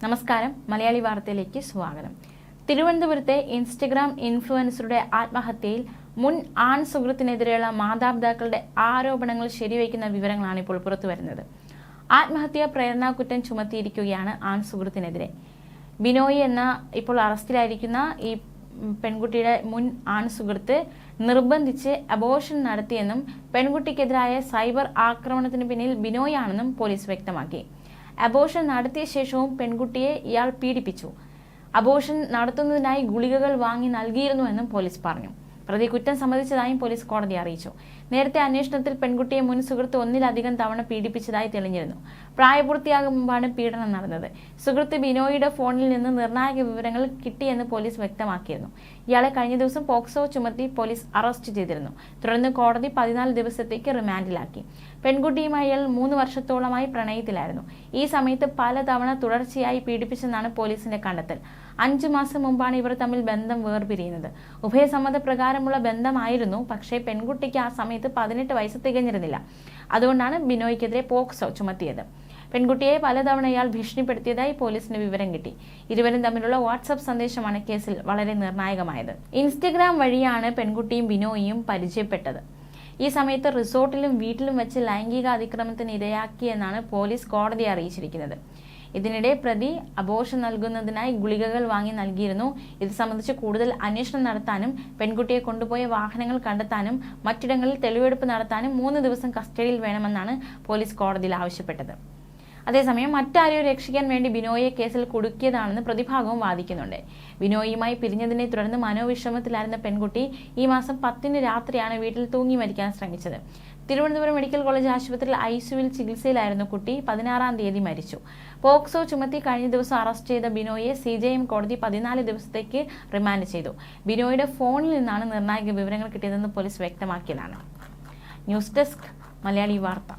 നമസ്കാരം, മലയാളി വാർത്തയിലേക്ക് സ്വാഗതം. തിരുവനന്തപുരത്തെ ഇൻസ്റ്റഗ്രാം ഇൻഫ്ലുവൻസറുടെ ആത്മഹത്യയിൽ മുൻ ആൺ സുഹൃത്തിനെതിരെയുള്ള മാതാപിതാക്കളുടെ ആരോപണങ്ങൾ ശരിവയ്ക്കുന്ന വിവരങ്ങളാണ് ഇപ്പോൾ പുറത്തുവരുന്നത്. ആത്മഹത്യാ പ്രേരണാകുറ്റം ചുമത്തിയിരിക്കുകയാണ് ആൺ സുഹൃത്തിനെതിരെ. ബിനോയ് എന്ന ഇപ്പോൾ അറസ്റ്റിലായിരിക്കുന്ന ഈ പെൺകുട്ടിയുടെ മുൻ ആൺ സുഹൃത്ത് നിർബന്ധിച്ച് അബോർഷൻ നടത്തിയെന്നും പെൺകുട്ടിക്കെതിരായ സൈബർ ആക്രമണത്തിന് പിന്നിൽ ബിനോയ് ആണെന്നും പോലീസ് വ്യക്തമാക്കി. അബോർഷൻ നടത്തിയ ശേഷവും പെൺകുട്ടിയെ ഇയാൾ പീഡിപ്പിച്ചു. അബോർഷൻ നടത്തുന്നതിനായി ഗുളികകൾ വാങ്ങി നൽകിയിരുന്നുവെന്നും പോലീസ് പറഞ്ഞു. പ്രതി കുറ്റം സമ്മതിച്ചതായും പോലീസ് കോടതിയെ അറിയിച്ചു. നേരത്തെ അന്വേഷണത്തിൽ പെൺകുട്ടിയെ മുൻ സുഹൃത്ത് ഒന്നിലധികം തവണ പീഡിപ്പിച്ചതായി തെളിഞ്ഞിരുന്നു. പ്രായപൂർത്തിയാകും മുമ്പാണ് പീഡനം നടന്നത്. സുഹൃത്ത് ബിനോയിയുടെ ഫോണിൽ നിന്ന് നിർണായക വിവരങ്ങൾ കിട്ടിയെന്ന് പോലീസ് വ്യക്തമാക്കിയിരുന്നു. ഇയാളെ കഴിഞ്ഞ ദിവസം പോക്സോ ചുമത്തി പോലീസ് അറസ്റ്റ് ചെയ്തിരുന്നു. തുടർന്ന് കോടതി 14 ദിവസത്തേക്ക് റിമാൻഡിലാക്കി. പെൺകുട്ടിയുമായി ഇയാൾ 3 വർഷത്തോളമായി പ്രണയത്തിലായിരുന്നു. ഈ സമയത്ത് പലതവണ തുടർച്ചയായി പീഡിപ്പിച്ചെന്നാണ് പോലീസിന്റെ കണ്ടെത്തൽ. 5 മാസം മുമ്പാണ് ഇവർ തമ്മിൽ ബന്ധം വേർപിരിയുന്നത്. ഉഭയസമ്മത പ്രകാരമുള്ള ബന്ധമായിരുന്നു. പക്ഷേ പെൺകുട്ടിക്ക് ആ സമയത്ത് 18 വയസ്സ് തികഞ്ഞിരുന്നില്ല. അതുകൊണ്ടാണ് ബിനോയ്ക്കെതിരെ പോക്സോ ചുമത്തിയത്. പെൺകുട്ടിയെ പലതവണ ഇയാൾ ഭീഷണിപ്പെടുത്തിയതായി പോലീസിന് വിവരം കിട്ടി. ഇരുവരും തമ്മിലുള്ള വാട്സാപ്പ് സന്ദേശമാണ് കേസിൽ വളരെ നിർണായകമായത്. ഇൻസ്റ്റഗ്രാം വഴിയാണ് പെൺകുട്ടിയും ബിനോയിയും പരിചയപ്പെട്ടത്. ഈ സമയത്ത് റിസോർട്ടിലും വീട്ടിലും വെച്ച് ലൈംഗിക അതിക്രമത്തിന് ഇരയാക്കിയെന്നാണ് പോലീസ് കോടതിയെ അറിയിച്ചിരിക്കുന്നത്. ഇതിനിടെ പ്രതി അബോർഷൻ നൽകുന്നതിനായി ഗുളികകൾ വാങ്ങി നൽകിയിരുന്നു. ഇത് സംബന്ധിച്ച് കൂടുതൽ അന്വേഷണം നടത്താനും പെൺകുട്ടിയെ കൊണ്ടുപോയ വാഹനങ്ങൾ കണ്ടെത്താനും മറ്റിടങ്ങളിൽ തെളിവെടുപ്പ് നടത്താനും 3 ദിവസം കസ്റ്റഡിയിൽ വേണമെന്നാണ് പോലീസ് കോടതിയിൽ ആവശ്യപ്പെട്ടത്. അതേസമയം മറ്റാരെയോ രക്ഷിക്കാൻ വേണ്ടി ബിനോയെ കേസിൽ കുടുക്കിയതാണെന്ന് പ്രതിഭാഗവും വാദിക്കുന്നുണ്ട്. ബിനോയുമായി പിരിഞ്ഞതിനെ തുടർന്ന് മനോവിഷമത്തിലായിരുന്ന പെൺകുട്ടി ഈ മാസം 10 രാത്രിയാണ് വീട്ടിൽ തൂങ്ങി മരിക്കാൻ ശ്രമിച്ചത്. തിരുവനന്തപുരം മെഡിക്കൽ കോളേജ് ആശുപത്രിയിൽ ഐസിയുവിൽ ചികിത്സയിലായിരുന്നു കുട്ടി. 16-ാം തീയതി മരിച്ചു. പോക്സോ ചുമത്തി കഴിഞ്ഞ ദിവസം അറസ്റ്റ് ചെയ്ത ബിനോയെ CJM കോടതി 14 ദിവസത്തേക്ക് റിമാൻഡ് ചെയ്തു. ബിനോയുടെ ഫോണിൽ നിന്നാണ് നിർണായക വിവരങ്ങൾ കിട്ടിയതെന്ന് പോലീസ് വ്യക്തമാക്കിയതാണ്. ന്യൂസ് ഡെസ്ക്, മലയാളി വാർത്ത.